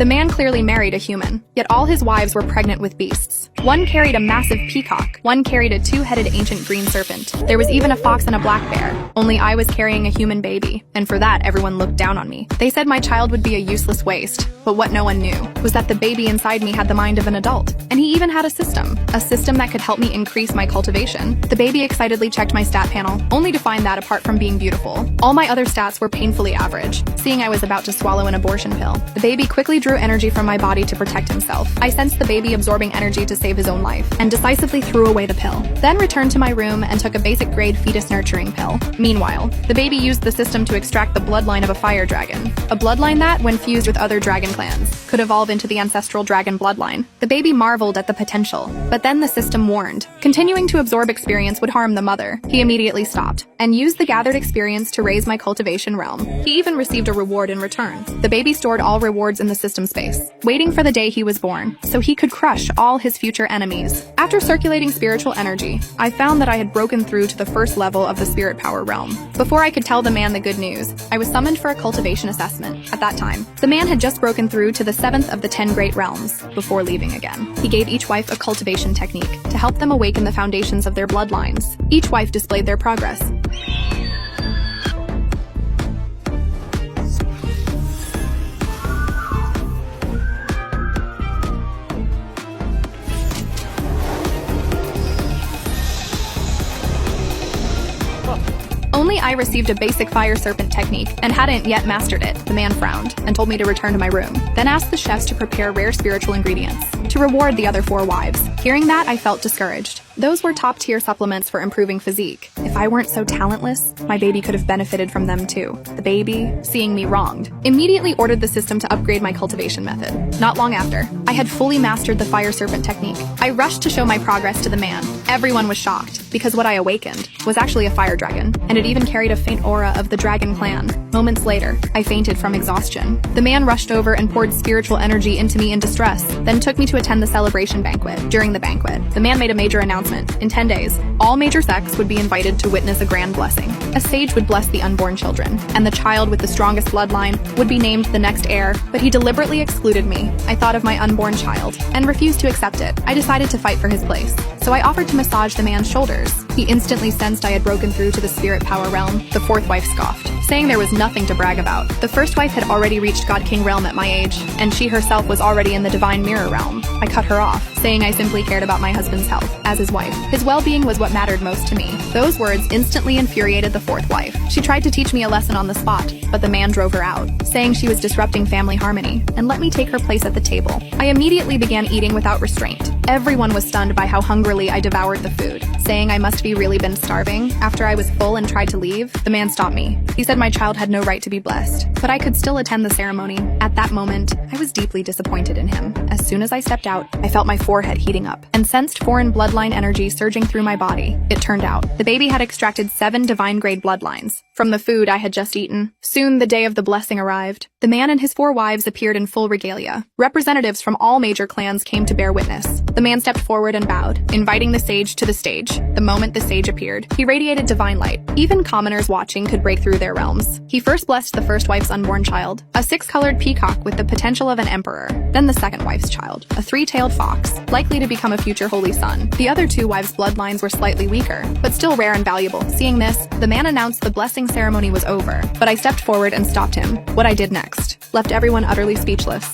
The man clearly married a human, yet all his wives were pregnant with beasts. One carried a massive peacock, one carried a two-headed ancient green serpent. There was even a fox and a black bear. Only I was carrying a human baby, and for that everyone looked down on me. They said my child would be a useless waste, but what no one knew was that the baby inside me had the mind of an adult. And he even had a system that could help me increase my cultivation. The baby excitedly checked my stat panel, only to find that apart from being beautiful, all my other stats were painfully average. Seeing I was about to swallow an abortion pill, the baby quickly drew energy from my body to protect himself. I sensed the baby absorbing energy to save his own life, and decisively threw away the pill. Then returned to my room and took a basic grade fetus nurturing pill. Meanwhile, the baby used the system to extract the bloodline of a fire dragon. A bloodline that, when fused with other dragon clans, could evolve into the ancestral dragon bloodline. The baby marveled at the potential, but then the system warned. Continuing to absorb experience would harm the mother. He immediately stopped, and used the gathered experience to raise my cultivation realm. He even received a reward in return. The baby stored all rewards in the system space, waiting for the day he was born, so he could crush all his future enemies. After circulating spiritual energy, I found that I had broken through to the first level of the spirit power realm. Before I could tell the man the good news, I was summoned for a cultivation assessment. At that time, the man had just broken through to the 7th of the 10 great realms, before leaving again. He gave each wife a cultivation technique to help them awaken the foundations of their bloodlines. Each wife displayed their progress. Only I received a basic fire serpent technique and hadn't yet mastered it. The man frowned and told me to return to my room, then asked the chefs to prepare rare spiritual ingredients to reward the other 4 wives. Hearing that, I felt discouraged. Those were top-tier supplements for improving physique. If I weren't so talentless, my baby could have benefited from them too. The baby, seeing me wronged, immediately ordered the system to upgrade my cultivation method. Not long after, I had fully mastered the fire serpent technique. I rushed to show my progress to the man. Everyone was shocked, because what I awakened was actually a fire dragon, and it even carried a faint aura of the dragon clan. Moments later, I fainted from exhaustion. The man rushed over and poured spiritual energy into me in distress, then took me to attend the celebration banquet. During the banquet, the man made a major announcement. In 10 days, all major sects would be invited to witness a grand blessing. A sage would bless the unborn children, and the child with the strongest bloodline would be named the next heir, but he deliberately excluded me. I thought of my unborn child, and refused to accept it. I decided to fight for his place, so I offered to massage the man's shoulders. He instantly sensed I had broken through to the spirit power realm. The 4th wife scoffed, saying there was nothing to brag about. The 1st wife had already reached God King realm at my age, and she herself was already in the divine mirror realm. I cut her off, saying I simply cared about my husband's health. As his wife, his well-being was what mattered most to me. Those words instantly infuriated the 4th wife. She tried to teach me a lesson on the spot, but the man drove her out, saying she was disrupting family harmony, and let me take her place at the table. I immediately began eating without restraint. Everyone was stunned by how hungrily I devoured the food, saying I must be really been starving. After I was full and tried to leave, the man stopped me. He said my child had no right to be blessed, but I could still attend the ceremony. At that moment, I was deeply disappointed in him. As soon as I stepped out, I felt my forehead heating up, and sensed foreign bloodline energy surging through my body. It turned out, the baby had extracted 7 divine-grade bloodlines from the food I had just eaten. Soon, the day of the blessing arrived. The man and his 4 wives appeared in full regalia. Representatives from all major clans came to bear witness. The man stepped forward and bowed, inviting the sage to the stage. The moment the sage appeared, he radiated divine light. Even commoners watching could break through their realms. He first blessed the 1st wife's unborn child, a 6-colored peacock with the potential of an emperor. Then the 2nd wife's child, a 3-tailed fox, likely to become a future holy son. The other 2 wives' bloodlines were slightly weaker, but still rare and valuable. Seeing this, the man announced the blessing ceremony was over, but I stepped forward and stopped him. What I did next left everyone utterly speechless.